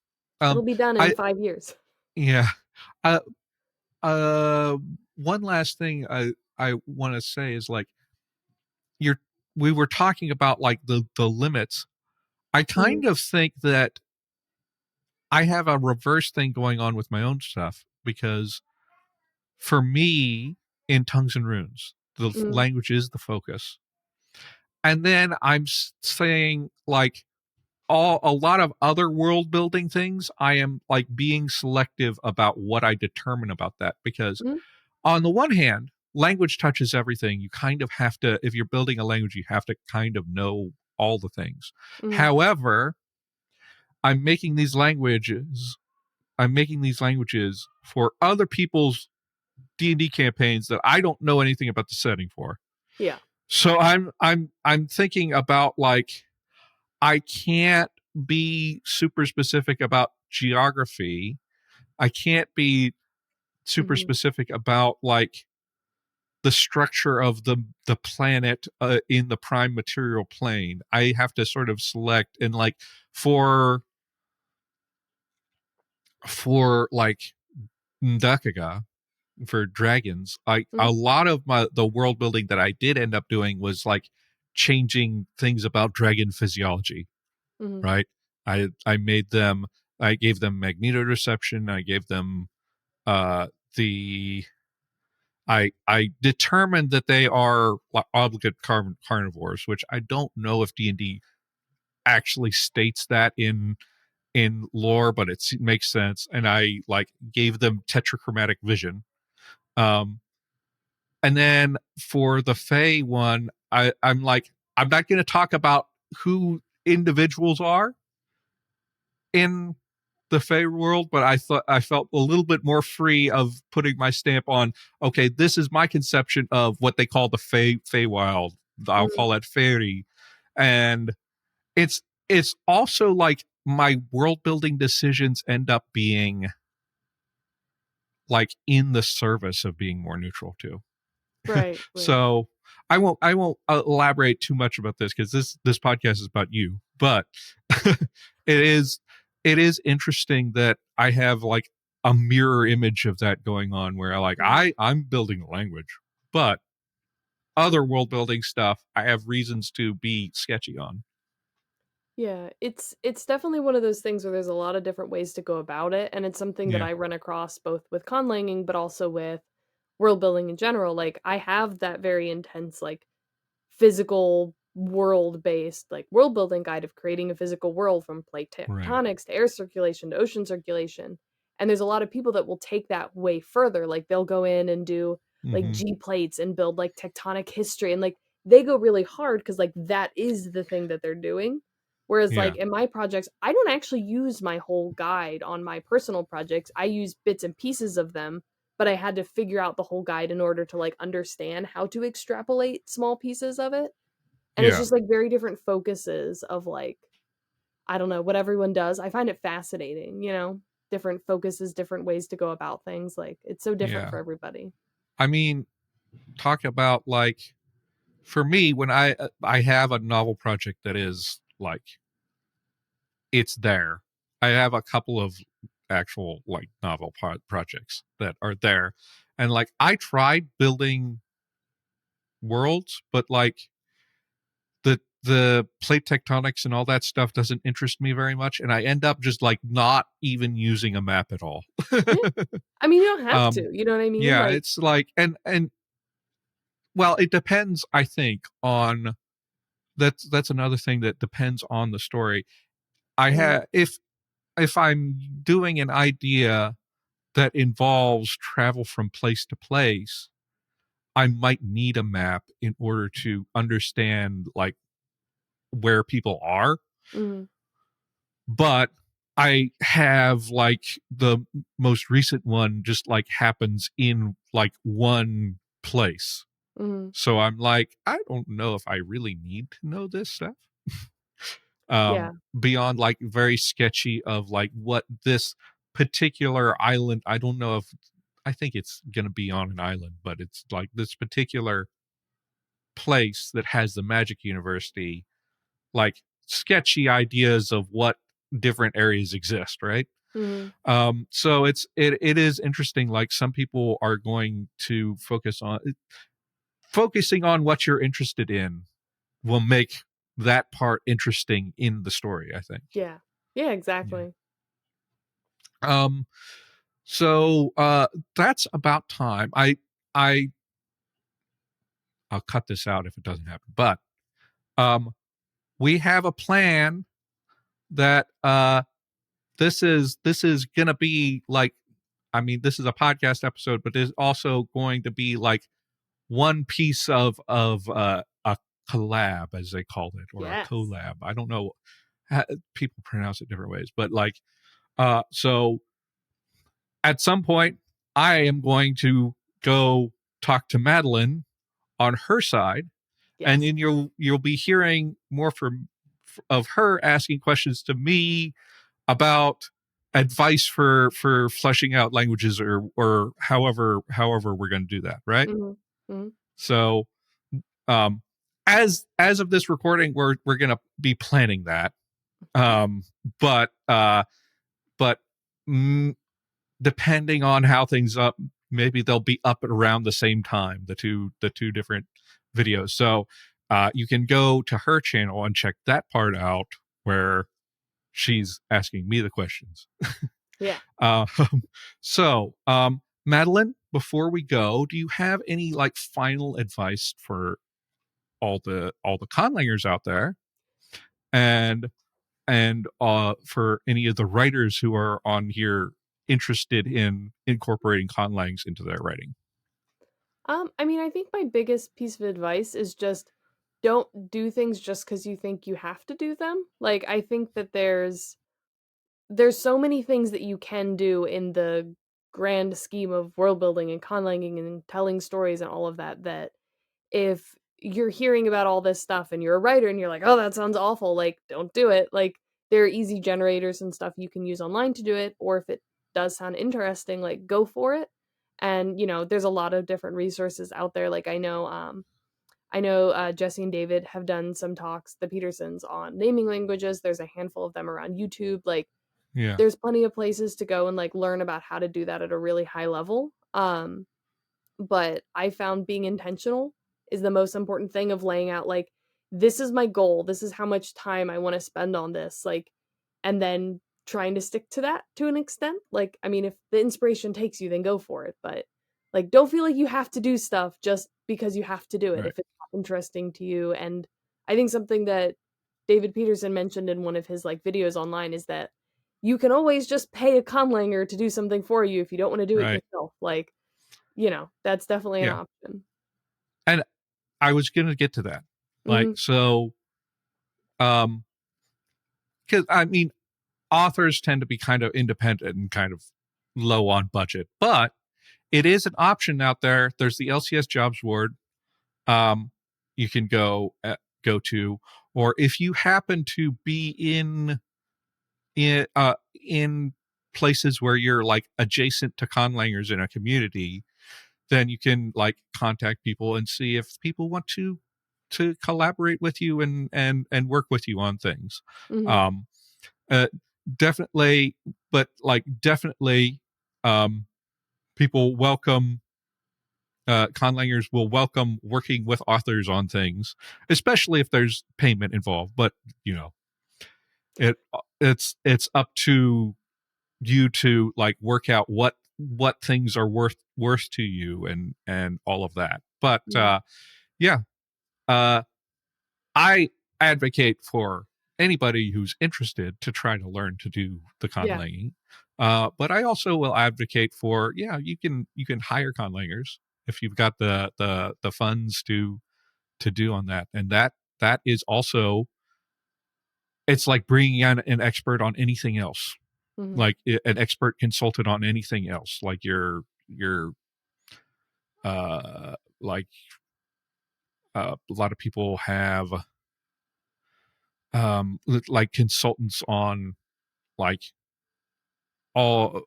It'll Um be done in I 5 years. yeah. Uh uh one last thing I want to say is like you're we were talking about like the limits. I Mhm, kind of think that I have a reverse thing going on with my own stuff, because for me, in tongues and runes, the mhm, language is the focus. And then I'm saying like all a lot of other world building things, I am like being selective about what I determine about that, because mhm, on the one hand, language touches everything. You kind of have to, if you're building a language, you have to kind of know all the things. mhm. However, I'm making these languages I'm making these languages for other people's D&D campaigns that I don't know anything about the setting for. Yeah. So I'm thinking about like I can't be super specific about geography. I can't be super Mhm, specific about like the structure of the planet in the prime material plane. I have to sort of select, and like for like Ndakaga, for dragons, a Mhm, lot of the world building that I did end up doing was like changing things about dragon physiology, mhm, right? I made them, I gave them magnetoreception, I gave them uh the I determined that they are obligate carnivores, which I don't know if D&D actually states that in lore, but it makes sense. And I like gave them tetrachromatic vision. Um, and then for the Fae one, I'm like, I'm not going to talk about who individuals are in the Fey world, but I thought I felt a little bit more free of putting my stamp on, okay, this is my conception of what they call the Feywild. I'll mhm. call it fairy. And it's also like my world building decisions end up being like in the service of being more neutral too. Right, right. So I won't elaborate too much about this because this podcast is about you. But it is it is interesting that I have like a mirror image of that going on where Mhm. I'm building a language, but other world building stuff I have reasons to be sketchy on. Yeah, it's definitely one of those things where there's a lot of different ways to go about it, and it's something that Yeah, I run across both with conlanging, but also with world building in general. Like, I have that very intense, like, physical world based like world building guide of creating a physical world from plate right. tectonics to air circulation to ocean circulation. And there's a lot of people that will take that way further. Like they'll go in and do like Hmm. G plates and build like tectonic history and like they go really hard because like that is the thing that they're doing. Whereas Yeah, like in my projects, I don't actually use my whole guide on my personal projects. I use bits and pieces of them, but I had to figure out the whole guide in order to like understand how to extrapolate small pieces of it. And it's yeah, just like very different focuses of like, I don't know, what everyone does. I find it fascinating, you know, different focuses, different ways to go about things. Like it's so different yeah. for everybody. I mean, talk about like for me when I have a novel project that is like it's there. I have a couple of actual like novel projects that are there, and like I tried building worlds, but like the plate tectonics and all that stuff doesn't interest me very much, and I end up just like not even using a map at all. Yeah. I mean, you don't have um, to, you know what I mean? yeah, Like, it's like and well, it depends. I think on that's another thing that depends on the story. I mm, have if I'm doing an idea that involves travel from place to place, I might need a map in order to understand like where people are. mm, But I have like the most recent one just like happens in like one place. mm, So I'm like, I don't know if I really need to know this stuff. yeah. Beyond like very sketchy of like what this particular island, I don't know if I think it's going to be on an island, but it's like this particular place that has the magic university, like sketchy ideas of what different areas exist, right? Mm, So it is interesting. Like some people are going to focusing on what you're interested in will make that part interesting in the story, I think. yeah. Yeah, Yeah. exactly. Um, so that's about time. I I'll cut this out if it doesn't happen. But um we have a plan that this is gonna be like, I mean, this is a podcast episode, but there's also going to be like one piece of a collab, as they called it, or a Yes. collab. I don't know how, people pronounce it different ways, but like so at some point I am going to go talk to Madeline on her side, and Yes. then you'll be hearing more from of her asking questions to me about advice for fleshing out languages, or however we're going to do that, right? Mhm. Mhm. So, um, as of this recording, we're gonna be planning that. Um, but but mm, depending on how things up, maybe they'll be up at around the same time. The two different videos. So you can go to her channel and check that part out where she's asking me the questions. Yeah. Uh, so, Madeline, before we go, do you have any like final advice for all the conlangers out there, and for any of the writers who are on here interested in incorporating conlangs into their writing? I mean, I think my biggest piece of advice is just don't do things just because you think you have to do them. Like, I think that there's so many things that you can do in the grand scheme of world building and conlanging and telling stories and all of that, that if you're hearing about all this stuff and you're a writer and you're like, "Oh, that sounds awful," like, don't do it. Like, there are easy generators and stuff you can use online to do it, or if it does sound interesting, like, go for it. And, there's a lot of different resources out there. Like, I know Jesse and David have done some talks, the Petersons, on naming languages. There's a handful of them around YouTube. Like, Yeah, there's plenty of places to go and, like, learn about how to do that at a really high level. But I found being intentional is the most important thing, of laying out, like, this is my goal, this is how much time I wanna spend on this, like, and then trying to stick to that to an extent. Like, I mean, if the inspiration takes you, then go for it, but, like, don't feel like you have to do stuff just because you have to do it right, if it's not interesting to you. And I think something that David Peterson mentioned in one of his, like, videos online is that you can always just pay a conlanger to do something for you if you don't wanna do it right, yourself. Like, that's definitely an yeah. option. And I was gonna get to that. Like, Mhm. so, um, because I mean, authors tend to be kind of independent and kind of low on budget, but it is an option out there. There's the LCS jobs board. Um, you can go to, or if you happen to be in places where you're like adjacent to conlangers in a community, then you can like contact people and see if people want to collaborate with you and work with you on things. Mhm. Um, uh, definitely, but like definitely, um, people welcome conlangers will welcome working with authors on things, especially if there's payment involved. But you know, it it's up to you to like work out what things are worth to you and all of that. But Mhm. yeah, uh, I advocate for anybody who's interested to try to learn to do the Yeah. conlanging. But I also will advocate for, yeah, you can hire conlangers if you've got the funds to do on that, and that is also, it's like bringing in an expert on anything else, Mhm. like an expert consultant on anything else, like your like a lot of people have like consultants on like all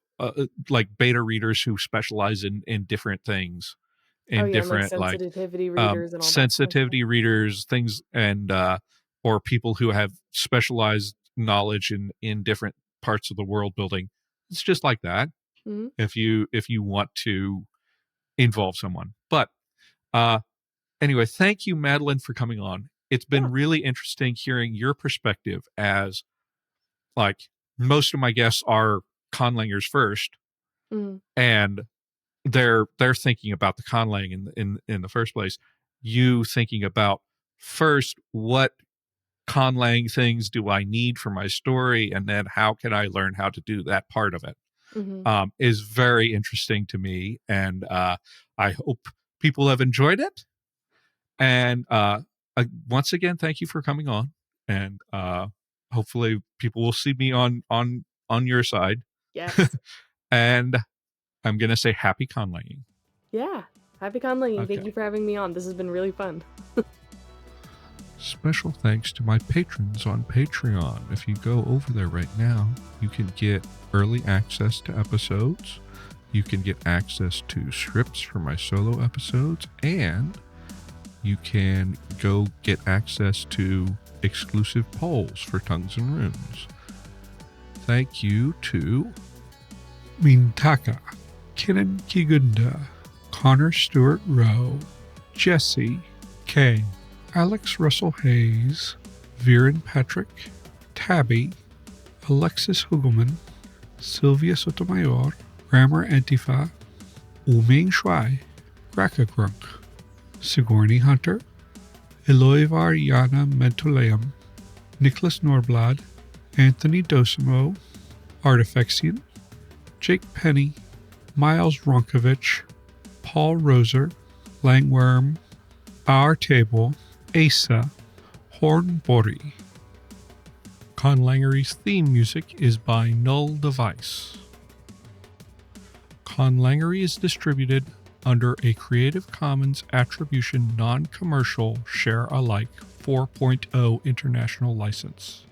like beta readers who specialize in different things, Oh, in yeah, and, like, different like sensitivity readers and all that kind of stuff. sensitivity readers things, and or people who have specialized knowledge in different parts of the world building. It's just like that Mhm. if you want to involve someone. But uh anyway, thank you, Madeline, for coming on. It's Yeah. been really interesting hearing your perspective, as like most of my guests are conlangers first, Mhm. and they're thinking about the conlang in the first place. You thinking about first, what conlang things do I need for my story, and then how can I learn how to do that part of it, Mhm. is very interesting to me, and I hope people have enjoyed it. And once again, thank you for coming on, and hopefully people will see me on your side. Yes. And I'm gonna say happy conlanging. Yeah. Happy conlanging. Thank you Okay. for having me on. This has been really fun. Special thanks to my patrons on Patreon. If you go over there right now, you can get early access to episodes. You can get access to scripts for my solo episodes, and you can go get access to exclusive polls for Tongues and Runes. Thank you to Mintaka, Kinnan Kigunda, Connor Stewart Rowe, Jesse K, Alex Russell Hayes, Viren Patrick, Tabby, Alexis Hugelman, Sylvia Sotomayor, Grammar Antifa, Uming Shuai, Grakagrunk, Sigourney Hunter, Eloivar Yana Mentoleum, Nicholas Norblad, Anthony Dosimo, Artifexian, Jake Penny, Miles Ronkovich, Paul Roser, Langworm, Our Table, Asa, Hornbori. Conlangery's theme music is by Null Device. Conlangery is distributed under a Creative Commons Attribution Non-Commercial Share-alike 4.0 international license.